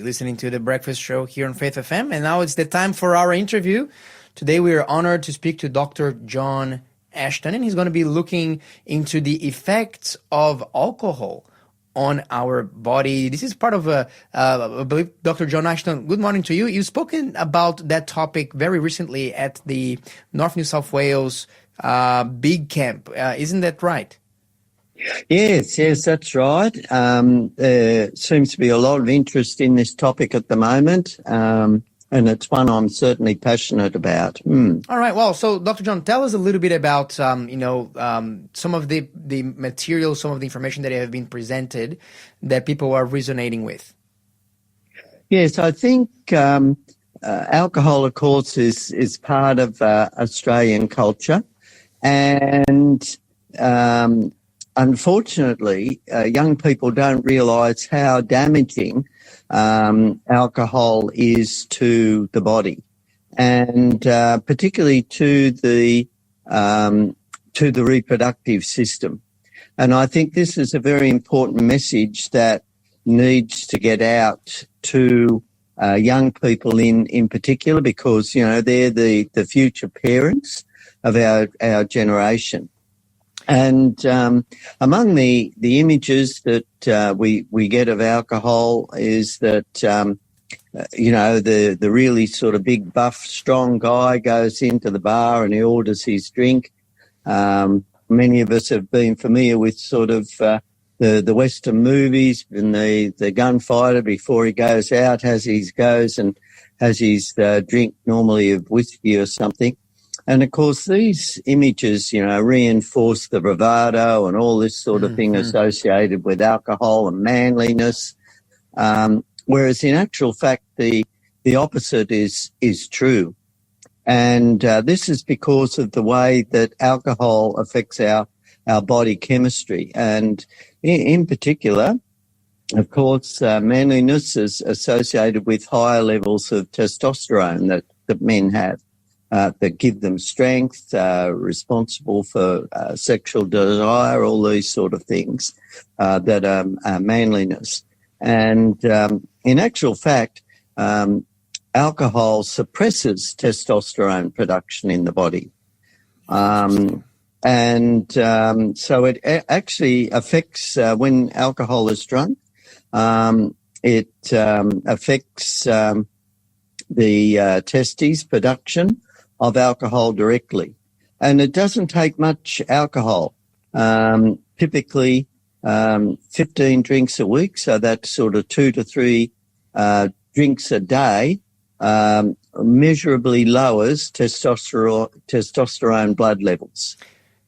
Listening to the Breakfast Show here on Faith FM. And now it's the time for our interview. Today we are honored to speak to Dr. John Ashton, and he's going to be looking into the effects of alcohol on our body. This is part of I believe, Dr. John Ashton, good morning to you. You've spoken about that topic very recently at the North New South Wales Big Camp. Isn't that right? Yes, that's right. There seems to be a lot of interest in this topic at the moment, and it's one I'm certainly passionate about. All right. Well, so Dr. John, tell us a little bit about, some of the material, some of the information that have been presented that people are resonating with. Yes, I think alcohol, of course, is part of Australian culture, and unfortunately, young people don't realise how damaging alcohol is to the body, and particularly to the reproductive system. And I think this is a very important message that needs to get out to young people in particular, because they're the future parents of our generation. And among the images that we get of alcohol is that the really sort of big, buff, strong guy goes into the bar and he orders his drink. Many of us have been familiar with sort of the Western movies, and the gunfighter before he goes out has his drink, normally of whiskey or something. And, of course, these images, reinforce the bravado and all this sort of thing associated with alcohol and manliness, whereas in actual fact the opposite is true. And this is because of the way that alcohol affects our body chemistry. And in particular, of course, manliness is associated with higher levels of testosterone that men have. That give them strength, responsible for sexual desire, all these sort of things that are manliness. And in actual fact, alcohol suppresses testosterone production in the body. So it actually affects, when alcohol is drunk, it affects the testes production of alcohol directly. And it doesn't take much alcohol, typically 15 drinks a week, so that's sort of 2 to 3 drinks a day, measurably lowers testosterone blood levels.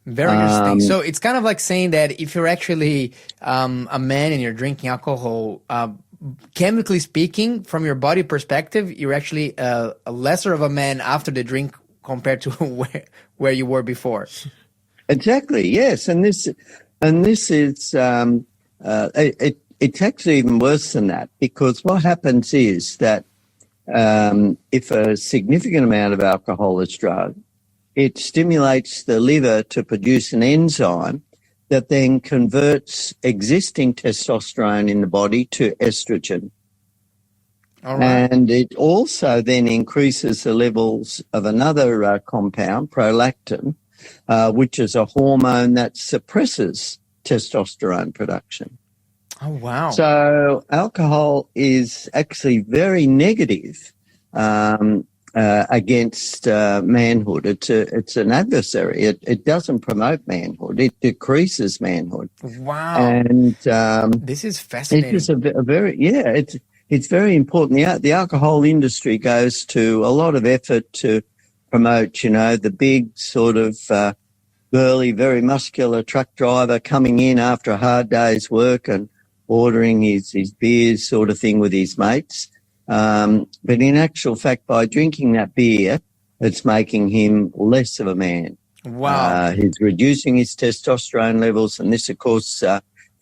Very interesting. So it's kind of like saying that if you're actually a man and you're drinking alcohol, chemically speaking, from your body perspective, you're actually a lesser of a man after the drink compared to where you were before. Exactly. Yes, and this is it's actually even worse than that, because what happens is that if a significant amount of alcohol is drunk, it stimulates the liver to produce an enzyme that then converts existing testosterone in the body to estrogen. All right. And it also then increases the levels of another compound, prolactin, which is a hormone that suppresses testosterone production. Oh, wow. So alcohol is actually very negative against manhood. It's an adversary. It doesn't promote manhood. It decreases manhood. Wow. And this is fascinating. It's it's very important. The alcohol industry goes to a lot of effort to promote, the big sort of burly, very muscular truck driver coming in after a hard day's work and ordering his beers sort of thing with his mates. But in actual fact, by drinking that beer, it's making him less of a man. Wow. He's reducing his testosterone levels, and this, of course,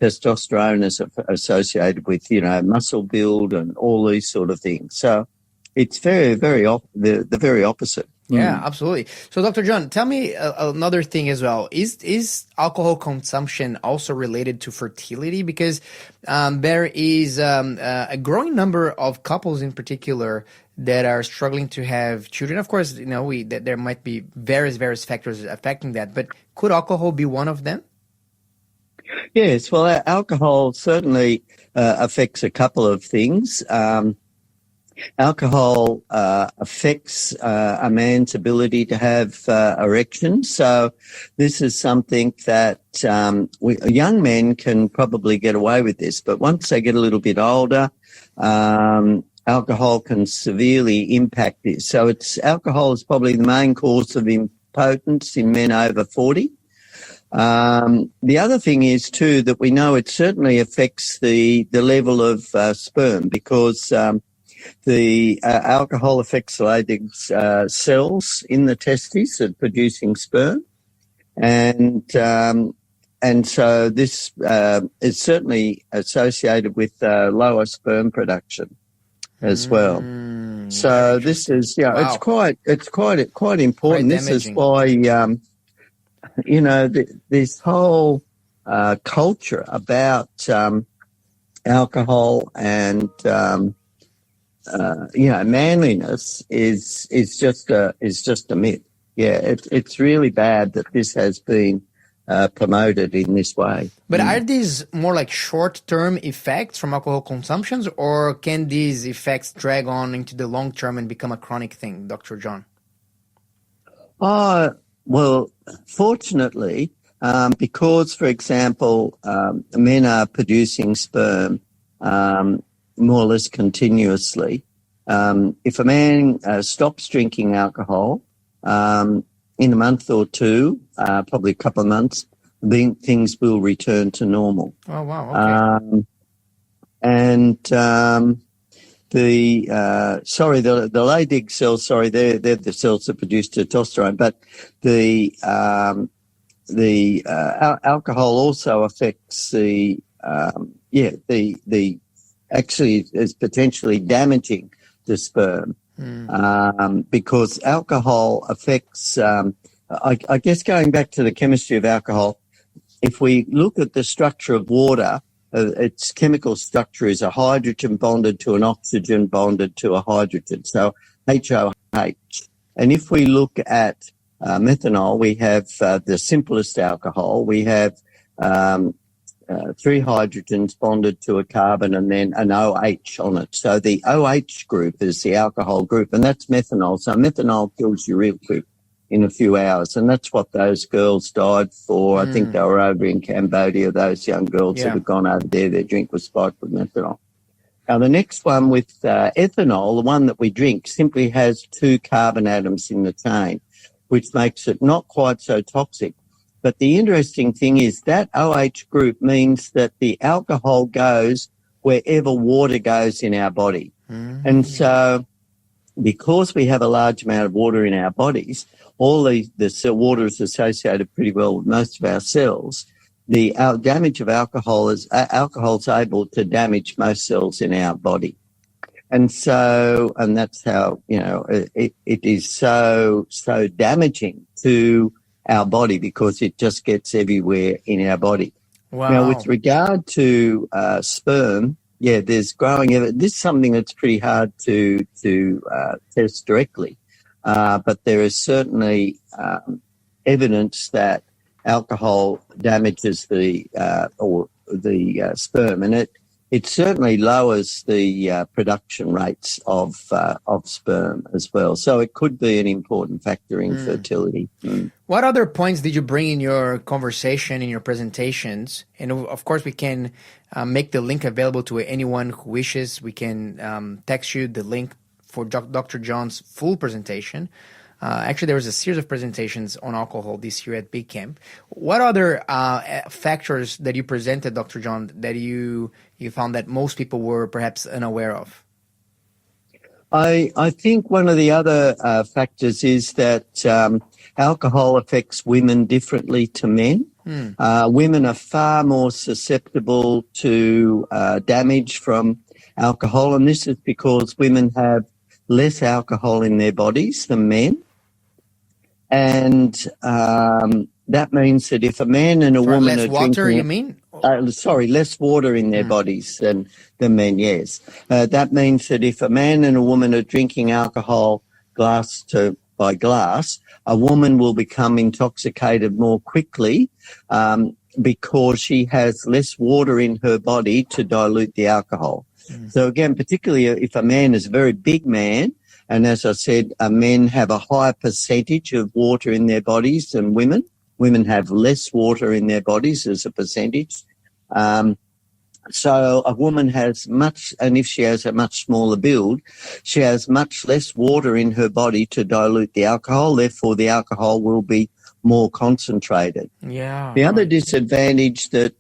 testosterone is associated with, muscle build and all these sort of things. So it's very, very the very opposite. Yeah, absolutely. So, Dr. John, tell me another thing as well. Is alcohol consumption also related to fertility? Because there is a growing number of couples in particular that are struggling to have children. Of course, that there might be various factors affecting that, but could alcohol be one of them? Yes, well, alcohol certainly affects a couple of things. Alcohol affects a man's ability to have erections. So this is something that young men can probably get away with this, but once they get a little bit older, alcohol can severely impact this. So alcohol is probably the main cause of impotence in men over 40. The other thing is too that we know it certainly affects the level of sperm, because the alcohol affects the Leydig cells in the testes of producing sperm, and so this is certainly associated with lower sperm production as well. So this is wow. it's quite important. This is why this whole culture about alcohol and manliness is just a myth. Yeah, it's really bad that this has been promoted in this way. But are these more like short-term effects from alcohol consumptions, or can these effects drag on into the long term and become a chronic thing, Dr. John? Well, fortunately, because, for example, men are producing sperm more or less continuously, if a man stops drinking alcohol in a month or two, probably a couple of months, then things will return to normal. Oh, wow. Okay. The Leydig cells, they're the cells that produce testosterone, but the alcohol also affects actually is potentially damaging the sperm, because alcohol affects, I guess going back to the chemistry of alcohol, if we look at the structure of water, its chemical structure is a hydrogen bonded to an oxygen bonded to a hydrogen, so HOH. And if we look at methanol, we have the simplest alcohol. We have 3 hydrogens bonded to a carbon and then an OH on it. So the OH group is the alcohol group, and that's methanol. So methanol kills you real quick in a few hours, and that's what those girls died for. I think they were over in Cambodia, those young girls that had gone over there, their drink was spiked with methanol. Now, the next one with ethanol, the one that we drink, simply has 2 carbon atoms in the chain, which makes it not quite so toxic. But the interesting thing is that OH group means that the alcohol goes wherever water goes in our body. And so because we have a large amount of water in our bodies, all the water is associated pretty well with most of our cells. The damage of alcohol is alcohol's able to damage most cells in our body. And that's how, it is so damaging to our body, because it just gets everywhere in our body. Wow. Now, with regard to sperm, there's growing evidence. This is something that's pretty hard to test directly, but there is certainly evidence that alcohol damages the sperm, and it certainly lowers the production rates of sperm as well. So it could be an important factor in fertility. What other points did you bring in your conversation, in your presentations? And of course, we can make the link available to anyone who wishes. We can text you the link for Dr. John's full presentation. Actually, there was a series of presentations on alcohol this year at Big Camp. What other factors that you presented, Dr. John, that you found that most people were perhaps unaware of? I think one of the other factors is that alcohol affects women differently to men. Women are far more susceptible to damage from alcohol, and this is because women have less alcohol in their bodies than men. And that means that if a man and a woman less are water, drinking, you mean? less water in their bodies than men, yes. That means that if a man and a woman are drinking alcohol by glass, a woman will become intoxicated more quickly because she has less water in her body to dilute the alcohol. So again, particularly if a man is a very big man, and as I said, men have a higher percentage of water in their bodies than women. Women have less water in their bodies as a percentage. So a woman has much, and if she has a much smaller build, she has much less water in her body to dilute the alcohol. Therefore, the alcohol will be more concentrated. Yeah. The other disadvantage that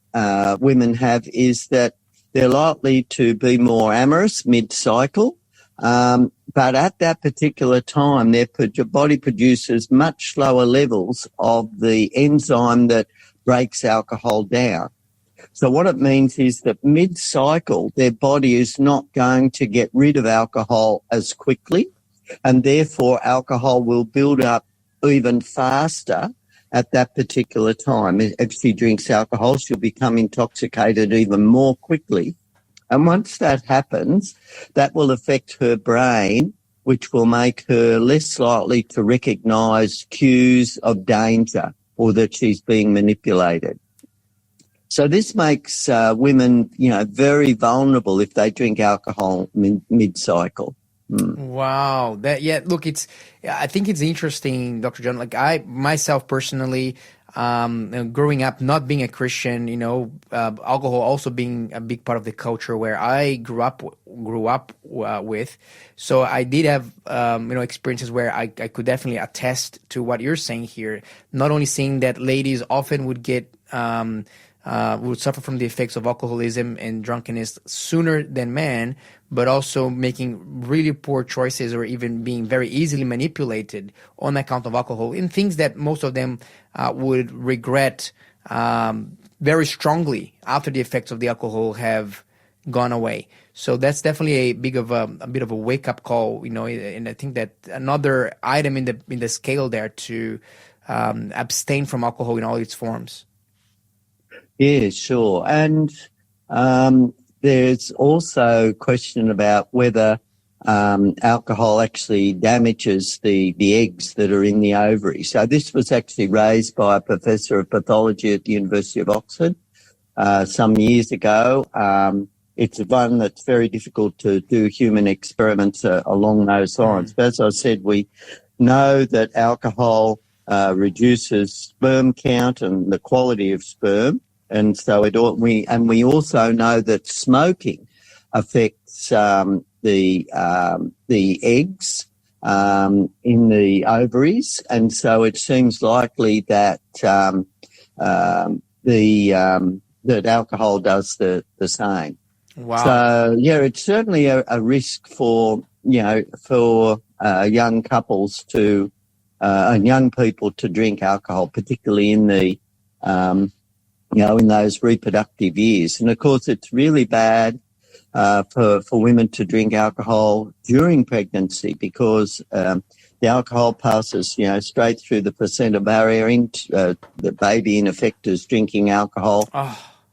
women have is that they're likely to be more amorous mid-cycle. But at that particular time, their body produces much lower levels of the enzyme that breaks alcohol down. So what it means is that mid-cycle, their body is not going to get rid of alcohol as quickly, and therefore alcohol will build up even faster at that particular time. If she drinks alcohol, she'll become intoxicated even more quickly. And once that happens, that will affect her brain, which will make her less likely to recognise cues of danger or that she's being manipulated. So this makes women, very vulnerable if they drink alcohol mid-cycle. Wow. Look, I think it's interesting, Dr. John. Like I myself personally, growing up, not being a Christian, alcohol also being a big part of the culture where I grew up with. So I did have, experiences where I could definitely attest to what you're saying here. Not only seeing that ladies often would get, would suffer from the effects of alcoholism and drunkenness sooner than men, but also making really poor choices or even being very easily manipulated on account of alcohol in things that most of them would regret very strongly after the effects of the alcohol have gone away. So that's definitely a bit of a wake up call, and I think that another item in the scale there to abstain from alcohol in all its forms. Yeah, sure. And there's also a question about whether alcohol actually damages the eggs that are in the ovary. So this was actually raised by a professor of pathology at the University of Oxford some years ago. It's one that's very difficult to do human experiments along those lines. But as I said, we know that alcohol reduces sperm count and the quality of sperm. And so we also know that smoking affects the eggs in the ovaries, and so it seems likely that that alcohol does the same. Wow. So it's certainly a risk for young couples to and young people to drink alcohol, particularly in the in those reproductive years. And of course, it's really bad for women to drink alcohol during pregnancy because the alcohol passes, straight through the placenta barrier into the baby, in effect, is drinking alcohol.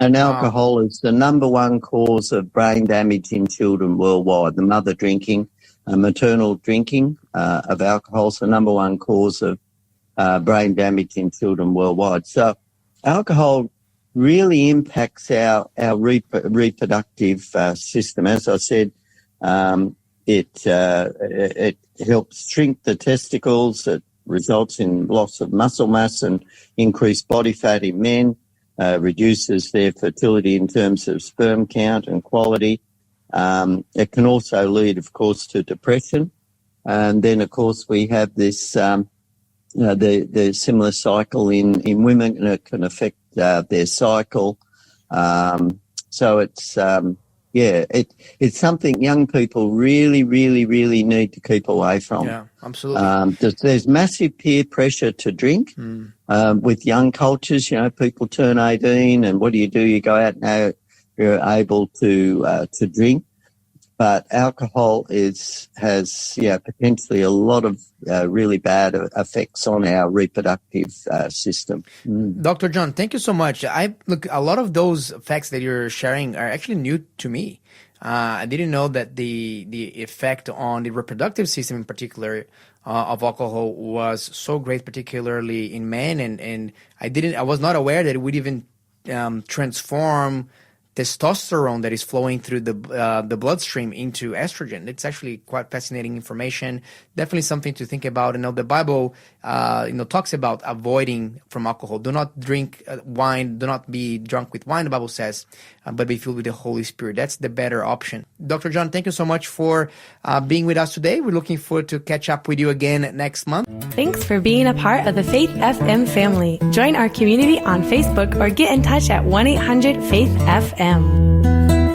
And alcohol is the number one cause of brain damage in children worldwide. The mother drinking, maternal drinking of alcohol is the number one cause of brain damage in children worldwide. So alcohol really impacts our reproductive system. As I said, it helps shrink the testicles. It results in loss of muscle mass and increased body fat in men, reduces their fertility in terms of sperm count and quality. It can also lead, of course, to depression. And then, of course, we have this the similar cycle in women, and it can affect their cycle. So it's it's something young people really, really, really need to keep away from. Yeah, absolutely. There's massive peer pressure to drink with young cultures. People turn 18, and what do? You go out now. You're able to drink. But alcohol has potentially a lot of really bad effects on our reproductive system. Dr. John, thank you so much. Look, a lot of those facts that you're sharing are actually new to me. I didn't know that the effect on the reproductive system in particular of alcohol was so great, particularly in men, and I was not aware that it would even transform testosterone that is flowing through the bloodstream into estrogen. It's actually quite fascinating information. Definitely something to think about. I know the Bible, talks about avoiding from alcohol. Do not drink wine. Do not be drunk with wine, the Bible says, but be filled with the Holy Spirit. That's the better option. Dr. John, thank you so much for being with us today. We're looking forward to catch up with you again next month. Thanks for being a part of the Faith FM family. Join our community on Facebook or get in touch at 1-800-FAITH-FM.